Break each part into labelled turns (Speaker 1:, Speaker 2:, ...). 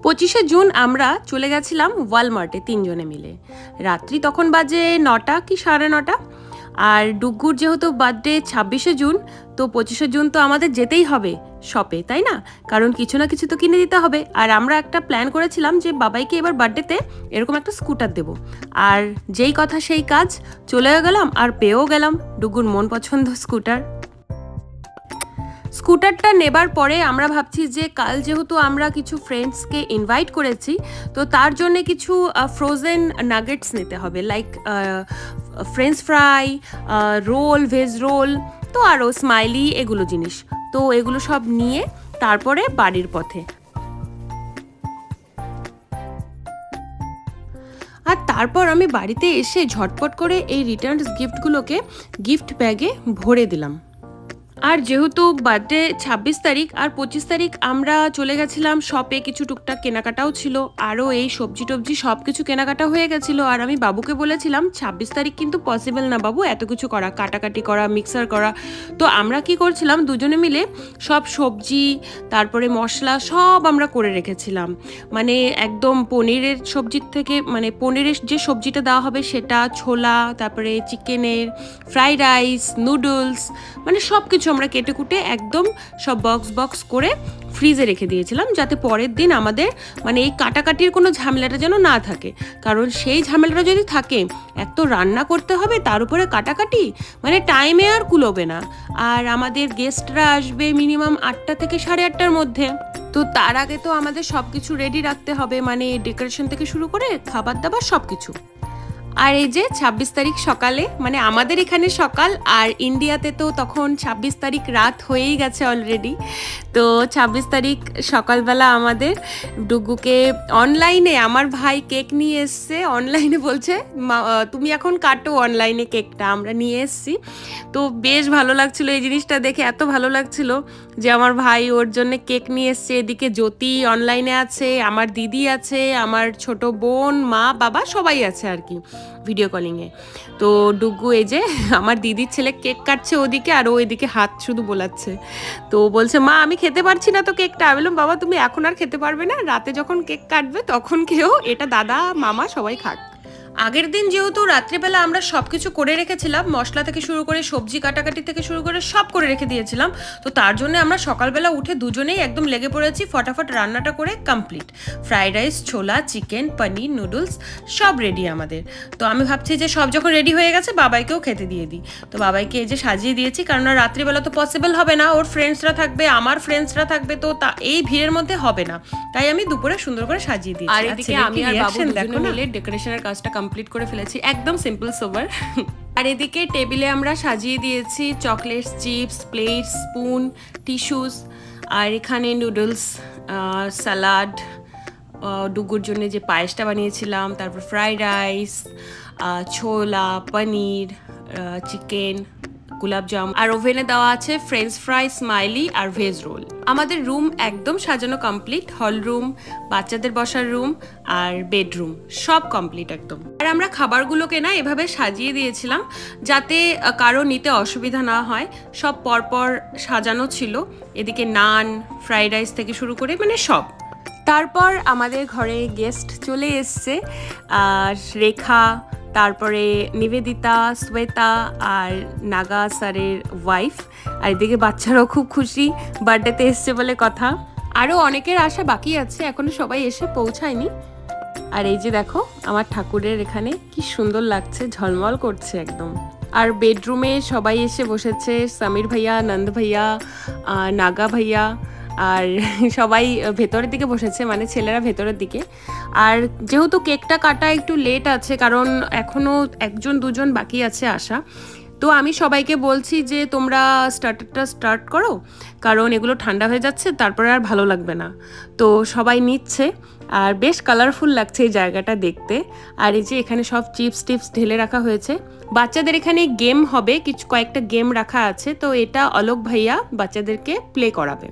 Speaker 1: 25শে June আমরা চলে গেছিলাম ওয়ালমার্টে 3 জনে মিলে। রাত্রি তখন বাজে 9টা কি 9:30। আর ডুগ্গুর যেহেতু বার্থডে 26শে জুন, তো 25শে জুন তো আমাদের যেতেই হবে শপে, তাই না? কারণ কিছু না কিছু তো কিনে দিতে হবে। আর আমরা একটা প্ল্যান করেছিলাম যে বাবাইকে এবার বার্থডেতে এরকম একটা স্কুটার দেব। আর যেই কথা সেই কাজ, চলেও গেলাম আর পেয়েও গেলাম ডুগ্গুর মন পছন্দ স্কুটার। স্কুটারটা নেবার পরে আমরা ভাবছি যে কাল যেহেতু আমরা কিছু ফ্রেন্ডসকে ইনভাইট করেছি, তো তার জন্য কিছু ফ্রোজেন নাগেটস নিতে হবে, like french fry, roll, veg roll, তো আরও স্মাইলি, এগুলো জিনিস। তো এগুলো সব নিয়ে তারপরে বাড়ির পথে। আর তারপর আমি বাড়িতে এসে ঝটপট করে এই রিটার্নস গিফটগুলোকে গিফট ব্যাগে ভরে দিলাম। আর যেহেতু বার্থডে 26 তারিখ আর 25 তারিখ আমরা চলে গেছিলাম শপে, কিছু টুকটাক কেনাকাটাও ছিল, আরও এই সবজি টবজি সব কিছু কেনাকাটা হয়ে গেছিলো। আর আমি বাবুকে বলেছিলাম 26 তারিখ কিন্তু পসিবল না বাবু এত কিছু করা, কাটাকাটি করা, মিক্সার করা। তো আমরা কি করছিলাম, দুজনে মিলে সব সবজি তারপরে মশলা সব আমরা করে রেখেছিলাম। মানে একদম পনিরের সবজির থেকে, মানে পনিরের যে সবজিটা দেওয়া হবে সেটা, ছোলা, তারপরে চিকেনের, ফ্রাইড রাইস, নুডলস, মানে সব কিছু আমরা কেটে কুটে একদম সব বক্স বক্স করে ফ্রিজে রেখে দিয়েছিলাম, যাতে পরের দিন আমাদের মানে এই কাটাকাটির কোনো ঝামেলাটা যেন না থাকে। কারণ সেই ঝামেলাটা যদি থাকে, এক তো রান্না করতে হবে, তার উপরে কাটাকাটি, মানে টাইমে আর কুলোবে না। আর আমাদের গেস্টরা আসবে মিনিমাম 8টা থেকে 8:30টার মধ্যে। তো তার আগে তো আমাদের সব কিছু রেডি রাখতে হবে, মানে ডেকোরেশন থেকে শুরু করে খাবার দাবার সব কিছু। আর এই যে 26 তারিখ সকালে, মানে আমাদের এখানে সকাল, আর ইন্ডিয়াতে তো তখন 26 তারিখ রাত হয়েই গেছে অলরেডি। তো 26 তারিখ সকালবেলা আমাদের ডুগ্গুকে অনলাইনে আমার ভাই কেক নিয়ে এসছে, অনলাইনে বলছে তুমি এখন কাটো অনলাইনে কেকটা, আমরা নিয়ে এসছি। তো বেশ ভালো লাগছিলো এই জিনিসটা দেখে, এত ভালো লাগছিলো যে আমার ভাই ওর জন্য কেক নিয়ে এসছে। এদিকে জ্যোতি অনলাইনে আছে, আমার দিদি আছে, আমার ছোট বোন, মা, বাবা সবাই আছে আর কি ভিডিও কলিংয়ে। তো ডুগ্গু এই যে আমার দিদির ছেলে কেক কাটছে ওদিকে, আর ও এদিকে হাত শুধু বোলাচ্ছে। তো বলছে মা আমি খেতে পারছি না তো কেকটা। আমি বললাম বাবা তুমি এখন আর খেতে পারবে না, রাতে যখন কেক কাটবে তখন খেও, এটা দাদা মামা সবাই খাক। আগের দিন যেহেতু রাত্রিবেলা আমরা সব কিছু করে রেখেছিলাম, মশলা থেকে শুরু করে সবজি কাটাকাটি থেকে শুরু করে সব করে রেখে দিয়েছিলাম, তো তার জন্য আমরা সকালবেলা উঠে দুজনেই একদম লেগে পড়েছি ফটাফট রান্নাটা করে কমপ্লিট। ফ্রাইড রাইস, ছোলা, চিকেন, পনির, নুডলস সব রেডি আমাদের। তো আমি ভাবছি যে সব যখন রেডি হয়ে গেছে বাবাইকেও খেতে দিয়ে দিই। তো বাবাইকে এই যে সাজিয়ে দিয়েছি, কারণ রাত্রিবেলা তো পসিবল হবে না, ওর ফ্রেন্ডসরা থাকবে, আমার ফ্রেন্ডসরা থাকবে, তো এই ভিড়ের মধ্যে হবে না, তাই আমি দুপুরে সুন্দর করে সাজিয়ে দিয়েছি। আর এদিকে আমি আর বাবু দুজনে মিলে ডেকোরেশনের কাজটা কমপ্লিট করে ফেলেছি, একদম সিম্পল সোবার। আর এদিকে টেবিলে আমরা সাজিয়ে দিয়েছি chocolates, chips, plates, spoon, tissues, আর এখানে নুডলস, স্যালাড, ডুগুর জন্য যে পায়েসটা বানিয়েছিলাম, তারপর ফ্রাইড রাইস, ছোলা, পনির, চিকেন, গুলাবজাম, আর ওভেনে দেওয়া আছে ফ্রেঞ্চ ফ্রাই, স্মাইলি আর ভেজ রোল। আমাদের রুম একদম সাজানো কমপ্লিট, হল রুম, বাচ্চাদের বসার রুম আর বেডরুম সব কমপ্লিট একদম। আর আমরা খাবারগুলোকে না এভাবে সাজিয়ে দিয়েছিলাম যাতে কারো নিতে অসুবিধা না হয়, সব পরপর সাজানো ছিল। এদিকে নান, ফ্রাইড রাইস থেকে শুরু করে মানে সব। তারপর আমাদের ঘরে গেস্ট চলে এসছে, রেখা, তারপরে নিবেদিতা, শ্বেতা আর নাগা স্যারের ওয়াইফ। আর এদিকে বাচ্চারাও খুব খুশি, বার্থডেতে এসছে বলে কথা। আরও অনেকের আশা বাকি আছে, এখনো সবাই এসে পৌঁছায়নি। আর এই যে দেখো আমার ঠাকুরের এখানে কি সুন্দর লাগছে, ঝলমল করছে একদম। আর বেডরুমে সবাই এসে বসেছে, সমীর ভাইয়া, নন্দ ভাইয়া, নাগা ভাইয়া, আর সবাই ভেতরের দিকে বসেছে, মানে ছেলেরা ভেতরের দিকে। আর যেহেতু কেকটা কাটা একটু লেট আছে, কারণ এখনও 1-2জন বাকি আছে আসা, তো আমি সবাইকে বলছি যে তোমরা স্টার্টারটা স্টার্ট করো, কারণ এগুলো ঠান্ডা হয়ে যাচ্ছে, তারপরে আর ভালো লাগবে না। তো সবাই নিচ্ছে, আর বেশ কালারফুল লাগছে এই জায়গাটা দেখতে। আর এই যে এখানে সব চিপস টিপস ঢেলে রাখা হয়েছে। বাচ্চাদের এখানে গেম হবে, কয়েকটা গেম রাখা আছে, তো এটা অলোক ভাইয়া বাচ্চাদেরকে প্লে করাবে।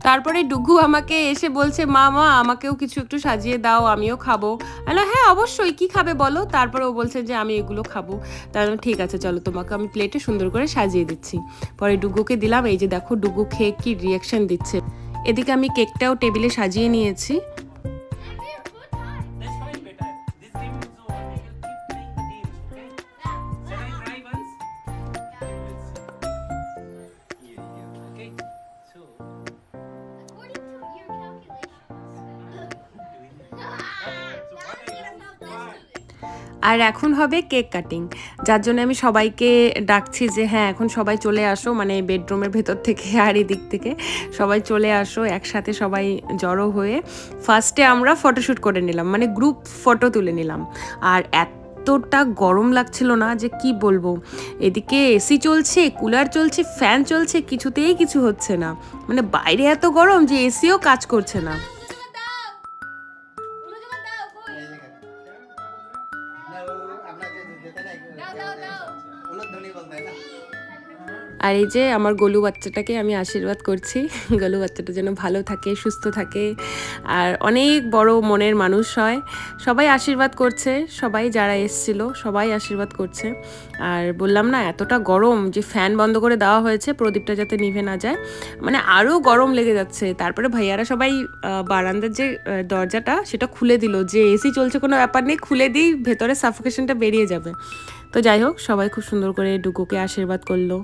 Speaker 1: তারপরে ডুগু আমাকে এসে বলছে মা মা আমাকেও কিছু একটু সাজিয়ে দাও, আমিও খাবো। হ্যালো হ্যাঁ অবশ্যই, কি খাবে বলো। তারপরে ও বলছে যে আমি এগুলো খাবো। তার ঠিক আছে চলো তোমাকে আমি প্লেটে সুন্দর করে সাজিয়ে দিচ্ছি। পরে ডুগুকে দিলাম, এই যে দেখো ডুগু খেয়ে কি রিয়াকশন দিচ্ছে। এদিকে আমি কেকটাও টেবিলে সাজিয়ে নিয়েছি। আর এখন হবে কেক কাটিং, যার জন্য আমি সবাইকে ডাকছি যে হ্যাঁ এখন সবাই চলে আসো, মানে বেডরুমের ভেতর থেকে আর এদিক থেকে সবাই চলে আসো, একসাথে সবাই জড়ো হয়ে ফার্স্টে আমরা ফটোশ্যুট করে নিলাম, মানে গ্রুপ ফটো তুলে নিলাম। আর এতটা গরম লাগছিল না যে কি বলবো, এদিকে এসি চলছে, কুলার চলছে, ফ্যান চলছে, কিছুতেই কিছু হচ্ছে না, মানে বাইরে এত গরম যে এসিও কাজ করছে না। আর এই যে আমার গোলু বাচ্চাটাকে আমি আশীর্বাদ করছি, গোলু বাচ্চাটা যেন ভালো থাকে, সুস্থ থাকে, আর অনেক বড় মনের মানুষ হয়। সবাই আশীর্বাদ করছে, সবাই যারা এসছিল সবাই আশীর্বাদ করছে। আর বললাম না এতটা গরম যে ফ্যান বন্ধ করে দেওয়া হয়েছে প্রদীপটা যাতে নিভে না যায়, মানে আরও গরম লেগে যাচ্ছে। তারপরে ভাইয়ারা সবাই বারান্দার যে দরজাটা সেটা খুলে দিল, যে এসি চলছে কোনো ব্যাপার নেই, খুলে দিই ভেতরে সাফোকেশনটা বেরিয়ে যাবে। তো যাই হোক সবাই খুব সুন্দর করে ডুগুকে আশীর্বাদ করলো।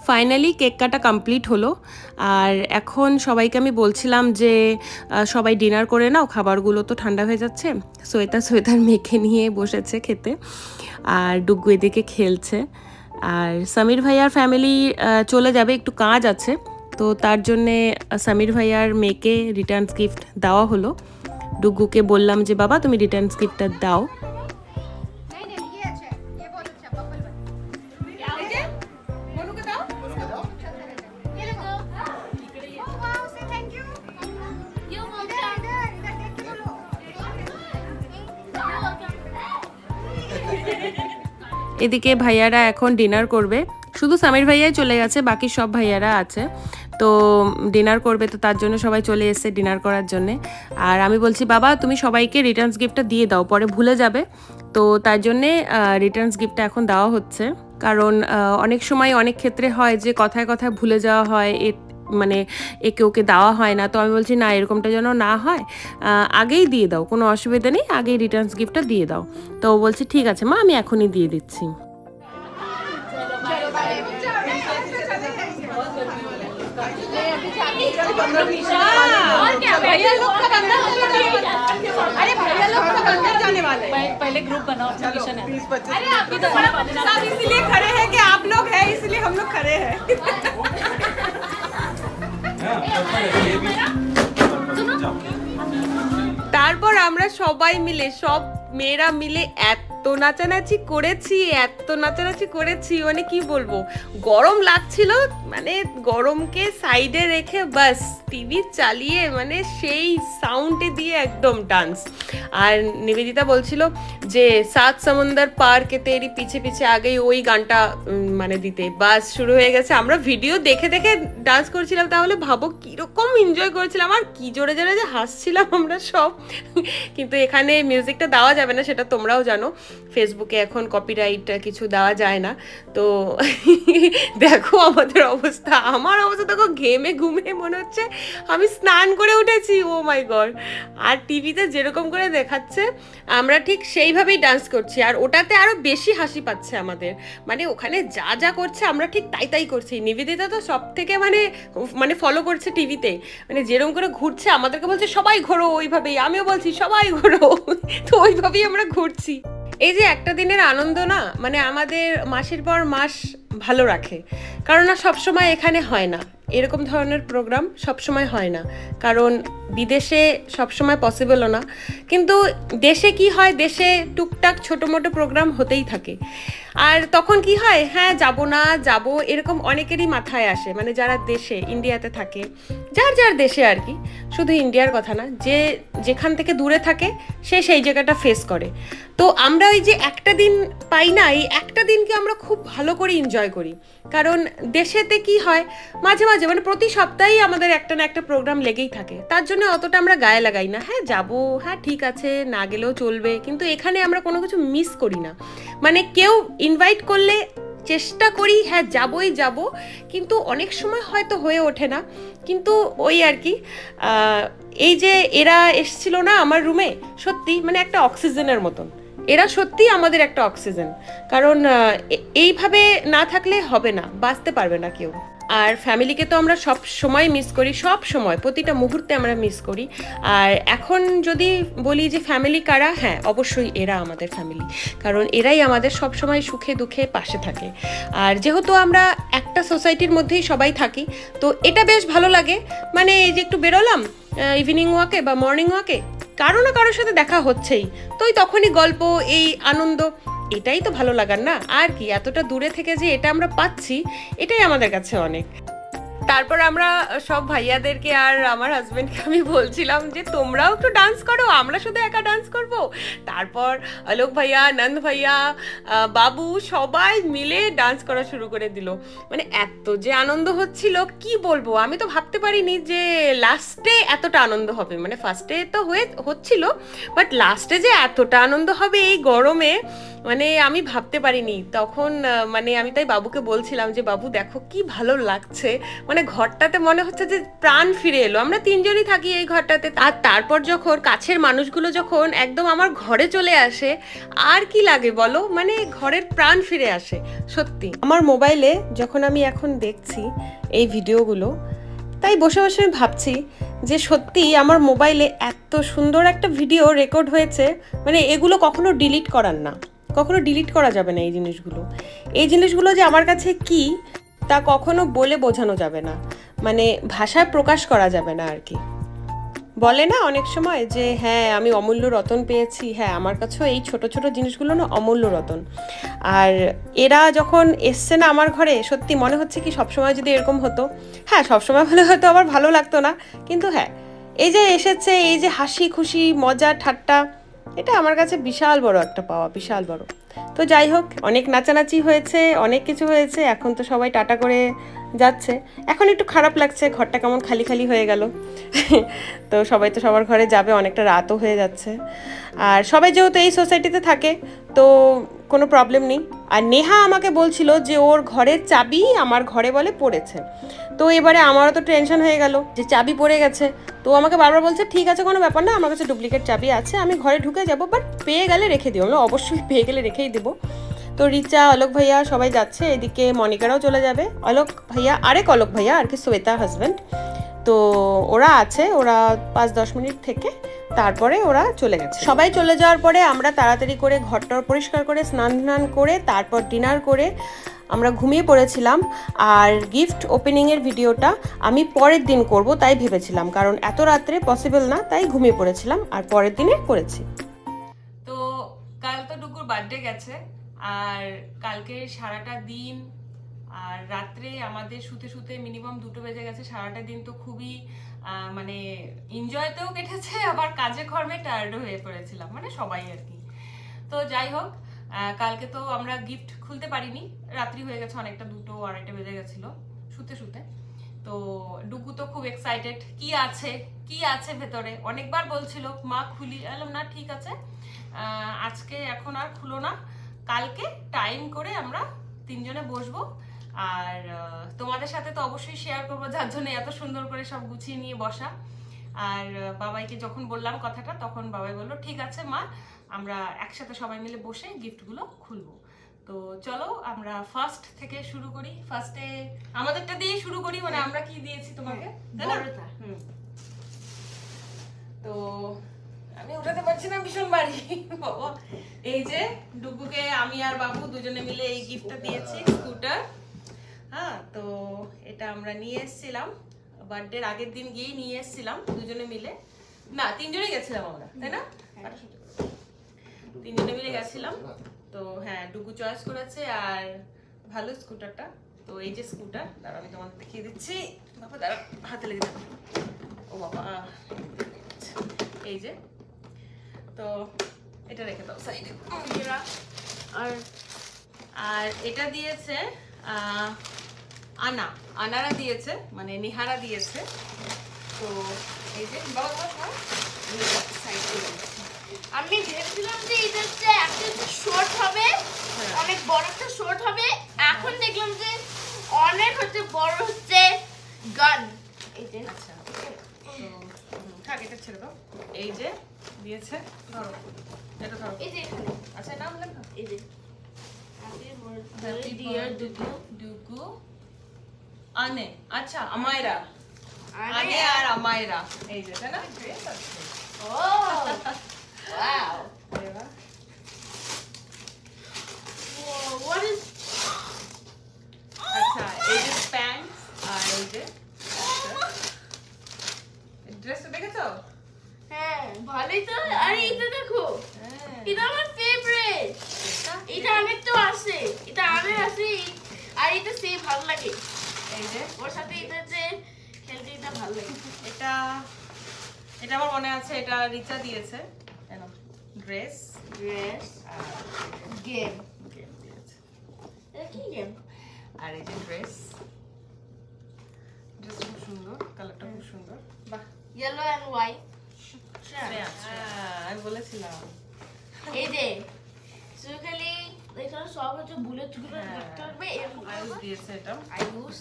Speaker 1: ফাইনালি কেক কাটা কমপ্লিট হলো। আর এখন সবাইকে আমি বলছিলাম যে সবাই ডিনার করে নাও, খাবারগুলো তো ঠান্ডা হয়ে যাচ্ছে। সোয়েটার মেখে নিয়ে বসেছে খেতে, আর ডুগু এদিকে খেলছে। আর সমীর ভাইয়ার ফ্যামিলি চলে যাবে, একটু কাজ আছে, তো তার জন্যে সমীর ভাইয়ার মেয়েকে রিটার্নস গিফট দেওয়া হলো। ডুগুকে বললাম যে বাবা তুমি রিটার্নস গিফটটা দাও। এদিকে ভাইয়ারা এখন ডিনার করবে, শুধু সমীর ভাইয়াই চলে গেছে, বাকি সব ভাইয়ারা আছে। তো ডিনার করবে, তো তার জন্য সবাই চলে এসেছে ডিনার করার জন্যে। আর আমি বলছি বাবা তুমি সবাইকে রিটার্নস গিফটটা দিয়ে দাও, পরে ভুলে যাবে। তো তার জন্যে রিটার্নস গিফটটা এখন দেওয়া হচ্ছে, কারণ অনেক সময় অনেক ক্ষেত্রে হয় যে কথায় কথায় ভুলে যাওয়া হয়, মানে একে ওকে দেওয়া হয় না। তো আমি বলছি না, এরকমটা যেন না হয়, আগেই দিয়ে দাও, কোনো অসুবিধা নেই, আগেই রিটার্নস গিফটটা দিয়ে দাও। তো ও বলছে ঠিক আছে মা আমি এখনই দিয়ে দিচ্ছি।
Speaker 2: पहले ग्रुप बनाओ, अरे आप
Speaker 1: इसलिए खड़े हैं कि आप लोग हैं, इसलिए हम लोग खड़े हैं। তারপর আমরা সবাই মিলে, সব মেয়েরা মিলে এত নাচানাচি করেছি, মানে কি বলবো, গরম লাগছিল, মানে গরমকে সাইডে রেখে বাস টিভি চালিয়ে মানে সেই সাউন্ডে দিয়ে একদম ডান্স। আর নিবেদিতা বলছিল যে সাত সমুন্দর পার কে তেরি পিছে পিছে আগেই ওই গানটা মানে দিতে, বাস শুরু হয়ে গেছে। আমরা ভিডিও দেখে দেখে ডান্স করছিলাম, তাহলে ভাবো কিরকম এনজয় করেছিলাম আর কি জোরে জোরে যে হাসছিলাম আমরা সব। কিন্তু এখানে মিউজিকটা দেওয়া যাবে না, সেটা তোমরাও জানো, ফেসবুকে এখন কপিরাইট কিছু দেওয়া যায় না। তো দেখো আমাদের অবস্থা, আমার অবস্থা দেখো, ঘেমে ঘুমে মনে হচ্ছে আমি স্নান করে উঠেছি। ও মাই গড। আর টিভিতে যেরকম করে দেখাচ্ছে আমরা ঠিক সেইভাবেই ডান্স করছি, আর ওটাতে আরো বেশি হাসি পাচ্ছে আমাদের। মানে ওখানে যা যা করছে আমরা ঠিক তাই তাই করছি। নিবেদিতা তো সব থেকে মানে ফলো করছে টিভিতে, মানে যেরকম করে ঘুরছে আমাদেরকে বলছে সবাই ঘোরো ওইভাবেই, আমিও বলছি সবাই ঘোরো। তো ওইভাবেই আমরা ঘুরছি। এই যে একটা দিনের আনন্দ না, মানে আমাদের মাসের পর মাস ভালো রাখে। কারণ না সবসময় এখানে হয় না, এরকম ধরনের প্রোগ্রাম সবসময় হয় না, কারণ বিদেশে সবসময় পসিবলও না। কিন্তু দেশে কি হয়, দেশে টুকটাক ছোটো মোটো প্রোগ্রাম হতেই থাকে। আর তখন কি হয়, হ্যাঁ যাবো না যাবো এরকম অনেকেরই মাথায় আসে, মানে যারা দেশে ইন্ডিয়াতে থাকে, যার যার দেশে আর কি, শুধু ইন্ডিয়ার কথা না, যে যেখান থেকে দূরে থাকে সে সেই জায়গাটা ফেস করে। তো আমরা ওই যে একটা দিন পাই না, এই একটা দিনকে আমরা খুব ভালো করে এনজয় করি। কারণ দেশেতে কি হয়, মাঝে মাঝে মানে প্রতি সপ্তাহেই আমাদের একটা না একটা প্রোগ্রাম লেগেই থাকে, তার জন্য অতটা আমরা গায়ে লাগাই না, হ্যাঁ যাবো, হ্যাঁ ঠিক আছে না গেলেও চলবে। কিন্তু এখানে আমরা কোনো কিছু মিস করি না, মানে কেউ ইনভাইট করলে চেষ্টা করি হ্যাঁ যাবই যাব, কিন্তু অনেক সময় হয়তো হয়ে ওঠে না। কিন্তু ওই আর কি, এই যে এরা এসছিল না আমার রুমে, সত্যি মানে একটা অক্সিজেনের মতন, এরা সত্যি আমাদের একটা অক্সিজেন। কারণ এইভাবে না থাকলে হবে না, বাঁচতে পারবে না কেউ। আর ফ্যামিলিকে তো আমরা সব সময় মিস করি, সব সময় প্রতিটা মুহূর্তে আমরা মিস করি। আর এখন যদি বলি যে ফ্যামিলি কারা, হ্যাঁ অবশ্যই এরা আমাদের ফ্যামিলি, কারণ এরাই আমাদের সব সময় সুখে দুঃখে পাশে থাকে। আর যেহেতু আমরা একটা সোসাইটির মধ্যেই সবাই থাকি, তো এটা বেশ ভালো লাগে। মানে এই যে একটু বেরোলাম ইভিনিং ওয়াকে বা মর্নিং ওয়াকে, কারো না কারোর সাথে দেখা হচ্ছেই, তো তখনই গল্প, এই আনন্দ, এটাই তো ভালো লাগার না। আর কি, এতটা দূরে থেকে যে এটা আমরা পাচ্ছি, এটাই আমাদের কাছে অনেক। তারপর আমরা সব ভাইয়াদেরকে আর আমার হাজবেন্ডকে আমি বলছিলাম যে তোমরাও একটু ডান্স করো, আমরা শুধু একা ডান্স করব। তারপর অলোক ভাইয়া, নন্দ ভাইয়া, বাবু সবাই মিলে ডান্স করা শুরু করে দিল। মানে এত যে আনন্দ হচ্ছিল কি বলবো, আমি তো ভাবতে পারিনি যে লাস্টে এতটা আনন্দ হবে। মানে ফার্স্টে তো হচ্ছিল, বাট লাস্টে যে এতটা আনন্দ হবে এই গরমে, মানে আমি ভাবতে পারিনি। তখন মানে আমি তাই বাবুকে বলছিলাম যে বাবু দেখো কি ভালো লাগছে, মানে ঘরটাতে মনে হচ্ছে যে প্রাণ ফিরে এলো। আমরা তিনজনই থাকি এই ঘরটাতে, আর তারপর যখন কাছের মানুষগুলো যখন একদম আমার ঘরে চলে আসে, আর কি লাগে বলো, মানে ঘরের প্রাণ ফিরে আসে সত্যি। আমার মোবাইলে যখন আমি এখন দেখছি এই ভিডিওগুলো, তাই বসে বসে ভাবছি যে সত্যি আমার মোবাইলে এত সুন্দর একটা ভিডিও রেকর্ড হয়েছে, মানে এগুলো কখনো ডিলিট করার না, কখনো ডিলিট করা যাবে না। এই জিনিসগুলো যে আমার কাছে কি তা কখনো বলে বোঝানো যাবে না, মানে ভাষায় প্রকাশ করা যাবে না আর কি। বলে না অনেক সময় যে হ্যাঁ আমি অমূল্য রতন পেয়েছি, হ্যাঁ আমার কাছেও এই ছোট ছোট জিনিসগুলো না অমূল্য রতন। আর এরা যখন এসছে না আমার ঘরে, সত্যি মনে হচ্ছে কি সবসময় যদি এরকম হতো, হ্যাঁ সবসময় হলে হয়তো আবার ভালো লাগতো না, কিন্তু হ্যাঁ এই যে এসেছে, এই যে হাসি খুশি মজা ঠাট্টা, এটা আমার কাছে বিশাল বড় একটা পাওয়া, বিশাল বড়। তো যাই হোক, অনেক নাচানাচি হয়েছে, অনেক কিছু হয়েছে, এখন তো সবাই টাটা করে যাচ্ছে। এখন একটু খারাপ লাগছে, ঘরটা কেমন খালি খালি হয়ে গেল। তো সবাই তো সবার ঘরে যাবে, অনেকটা রাতও হয়ে যাচ্ছে। আর সবাই যেহেতু এই সোসাইটিতে থাকে তো কোনো প্রবলেম নেই। আর নেহা আমাকে বলছিল যে ওর ঘরের চাবি আমার ঘরে বলে পড়েছে, তো এবারে আমারও তো টেনশন হয়ে গেল যে চাবি পড়ে গেছে। তো আমাকে বারবার বলছে ঠিক আছে কোনো ব্যাপার না, আমার কাছে ডুপ্লিকেট চাবি আছে, আমি ঘরে ঢুকে যাবো, বাট পেয়ে গেলে রেখে দিও। আমরা অবশ্যই পেয়ে গেলে রেখেই দেবো। তো রিচা, অলোক ভাইয়া সবাই যাচ্ছে, এদিকে মনিকারাও চলে যাবে। অলোক ভাইয়া, আরেক অলোক ভাইয়া আর কি, শ্বেতা হাজব্যান্ড, তো ওরা আছে, ওরা 5-10 মিনিট থেকে তারপরে ওরা চলে গেছে। সবাই চলে যাওয়ার পরে আমরা তাড়াতাড়ি করে ঘরটা পরিষ্কার করে স্নান করে তারপর ডিনার করে আমরা ঘুমিয়ে পড়েছিলাম। আর গিফট ওপেনিংয়ের ভিডিওটা আমি পরের দিন করব তাই ভেবেছিলাম, কারণ এত রাত্রে পসিবল না, তাই ঘুমিয়ে পড়েছিলাম আর পরের দিনে করেছি। তো কাল তো ডুকুর বার্থডে গেছে, আর কালকে সারাটা দিন আর রাত্রে আমাদের শুতে শুতে মিনিমাম 2টো বেজে গেছে। সারাটা দিন তো খুবই মানে এনজয়তেও কেটেছে, আবার কাজে কর্মে টায়ার্ডও হয়ে পড়েছিলাম, মানে সবাই আর কি। তো যাই হোক, কালকে তো আমরা গিফট খুলতে পারিনি, রাত্রি হয়ে গেছে অনেকটা, 2টো 2:30 বেজে গেছিল শুতে শুতে। তো ডুগু তো খুব এক্সাইটেড, কি আছে ভেতরে, অনেকবার বলছিল মা খুলি, এলাম না ঠিক আছে আজকে এখন আর খুলো না, কালকে টাইম করে আমরা 3 জনে বসবো। আর তোমাদের সাথে তো অবশ্যই শেয়ার করবো, যার জন্য এত সুন্দর করে সব গুছিয়ে নিয়ে বসা। আর বাবাইকে যখন বললাম কথাটা, তখন বাবাই বললো ঠিক আছে মা, আমরা একসাথে সবাই মিলে বসে গিফটগুলো খুলবো। তো চলো আমরা ফার্স্ট থেকে শুরু করি, ফার্স্টে আমাদেরটা দিয়ে শুরু করি, মানে আমরা কি দিয়েছি তোমাকে, তো আমি উঠাতে পারছি না, ভীষণ ভারী বাবা। এই যে ডুগুকে আমি আর বাবু দুজনে মিলে এই গিফটটা দিয়েছি, স্কুটার। হ্যাঁ, তো এটা আমরা নিয়ে এসেছিলাম বার্থডের আগের দিন গিয়ে নিয়ে এসেছিলাম দুজনে মিলে, না 3 জনে গেছিলাম আমরা, তাই না? 3 জনে মিলে গেছিলাম। তো হ্যাঁ, ডুগু চয়েস করেছে, আর ভালো স্কুটারটা। তো এই যে স্কুটার, দাঁড়া আমি তোমাদের দেখিয়ে দিচ্ছি, বাবা দাঁড়া হাতে লেগে যাবে, ও বাবা। এই যে, তো এটা রেখে দাও সাইডে। আর এটা দিয়েছে আনারা দিয়েছে, মানে নিহারা দিয়েছে। তো এই যে বাবা
Speaker 3: আমি ভেবেছিলাম যে এটা হচ্ছে একটা শর্ট হবে, অনেক বড় একটা শর্ট হবে, এখন দেখলাম যে অনেক হচ্ছে বড় হচ্ছে গান। এই যে
Speaker 1: আচ্ছা, তো থাক, এটা ছেড়ে দাও। এই যে দিয়েছে, ধরো এটা ধরো,
Speaker 3: এই যে এখানে
Speaker 1: আচ্ছা নাম লেখা,
Speaker 3: এই যে হ্যাপি ডিয়ার
Speaker 1: ডুগু আনে, আচ্ছা আমায়রা, আনে আর আমায়রা, এই যে তাই না?
Speaker 3: ও ওয়াও, what is
Speaker 1: আচ্ছা এই যে প্যান্ট, আর এই যে ড্রেসটা দেখেছো?
Speaker 3: হ্যাঁ ভালোই তো। আর এটা দেখো, এটা আমার ফেভারিট, এটা আমার তো আছে, এটা আমার আছে, আর এটা সে ভালো লাগে,
Speaker 1: এই যে
Speaker 3: ওর সাথে এটা যে খেলতে এটা ভালো লাগে।
Speaker 1: এটা আমার মনে আছে, এটা রিচা দিয়েছে, ড্রেস
Speaker 3: গেম
Speaker 1: দিয়েছে,
Speaker 3: এটা কি গেম?
Speaker 1: আর এই যে ড্রেস খুব সুন্দর, কালারটা খুব সুন্দর, বাহ।
Speaker 3: ইয়েলো এন্ড হোয়াইট,
Speaker 1: আমি বলেছিলাম।
Speaker 3: এই যে সুখালি এখানে সব হচ্ছে বুলেট গুলো দেখতে পারবে, এরকম
Speaker 1: আয়ুষ দিয়েছে এটা,
Speaker 3: আয়ুষ,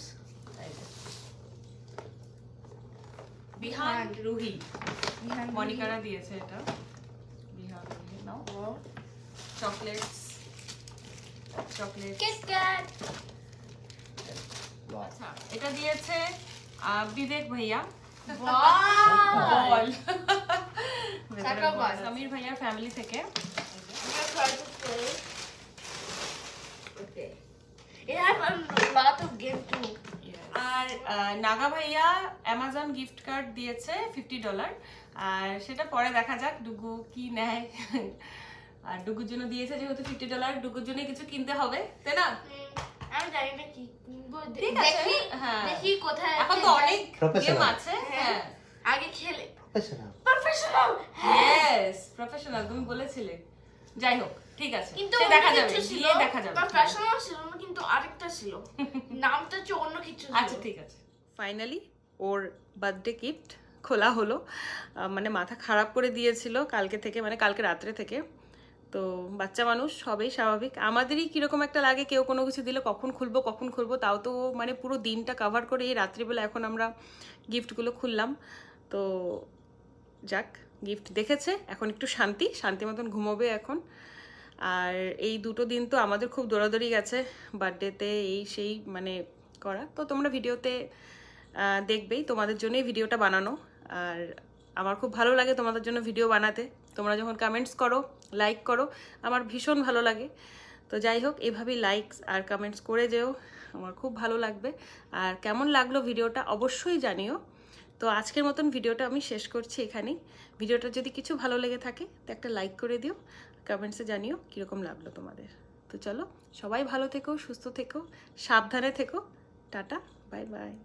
Speaker 1: বিহান রুহি, মনিকারা দিয়েছে এটা, বিহান রুহি নাও, চকলেটস
Speaker 3: কিটক্যাট।
Speaker 1: আচ্ছা এটা দিয়েছে বিবেক ভাইয়া,
Speaker 3: বল
Speaker 1: সমীর ভাইয়ার ফ্যামিলি থেকে।
Speaker 3: It has a lot of game too.
Speaker 1: আর নাগা ভাইয়া অ্যামাজন গিফট কার্ড দিয়েছে $50, আর সেটা পরে দেখা যাক ডুগু কি নেয়। আর ডুগুর জন্য দিয়েছে যেহেতু $50, ডুগুর জন্য কিছু কিনতে হবে, তাই না?
Speaker 3: আমি জানি না কি
Speaker 1: ঠিক আছে, হ্যাঁ
Speaker 3: দেখি কোথায়
Speaker 1: এখন তো অনেক গেম আছে। হ্যাঁ
Speaker 3: আগে খেলে প্রফেশনাল,
Speaker 1: ইয়েস প্রফেশনাল, তুমি বলেছিলে। যাই হোক ঠিক আছে,
Speaker 3: কিন্তু
Speaker 1: দেখা যাবে, গিয়ে দেখা যাবে।
Speaker 3: প্রফেশনাল ছিল না, কিন্তু আরেকটা ছিল, নামটা হচ্ছে অন্য কিছু।
Speaker 1: আচ্ছা ঠিক আছে। ফাইনালি ওর বার্থডে গিফট খোলা হলো, মানে মাথা খারাপ করে দিয়েছিল কালকে থেকে, মানে কালকে রাত্রে থেকে। তো বাচ্চা মানুষ সবই স্বাভাবিক, আমাদেরই কীরকম একটা লাগে, কেউ কোনো কিছু দিলে কখন খুলবো, তাও তো মানে পুরো দিনটা কাভার করে এই রাত্রিবেলা এখন আমরা গিফটগুলো খুললাম। তো যাক, গিফট দেখেছে, এখন একটু শান্তি মতন ঘুমোবে এখন। আর এই 2টো দিন তো আমাদের খুব দৌড়াদৌড়ি গেছে বার্থডেতে, এই সেই মানে করা। তো তোমরা ভিডিওতে দেখবেই, তোমাদের জন্যই ভিডিওটা বানানো। আর আমার খুব ভালো লাগে তোমাদের জন্য ভিডিও বানাতে, তোমরা যখন কমেন্টস করো, লাইক করো, আমার ভীষণ ভালো লাগে। তো যাই হোক, এভাবেই লাইকস আর কমেন্টস করে যেও, আমার খুব ভালো লাগবে। আর কেমন লাগলো ভিডিওটা অবশ্যই জানিও। তো আজকের মতন ভিডিওটা আমি শেষ করছি এখানেই। ভিডিওটা যদি কিছু ভালো লেগে থাকে তো একটা লাইক করে দিও, কমেন্টসে জানিও কীরকম লাগলো তোমাদের। তো চলো সবাই ভালো থেকো, সুস্থ থেকো, সাবধানে থেকো। Tata, bye bye.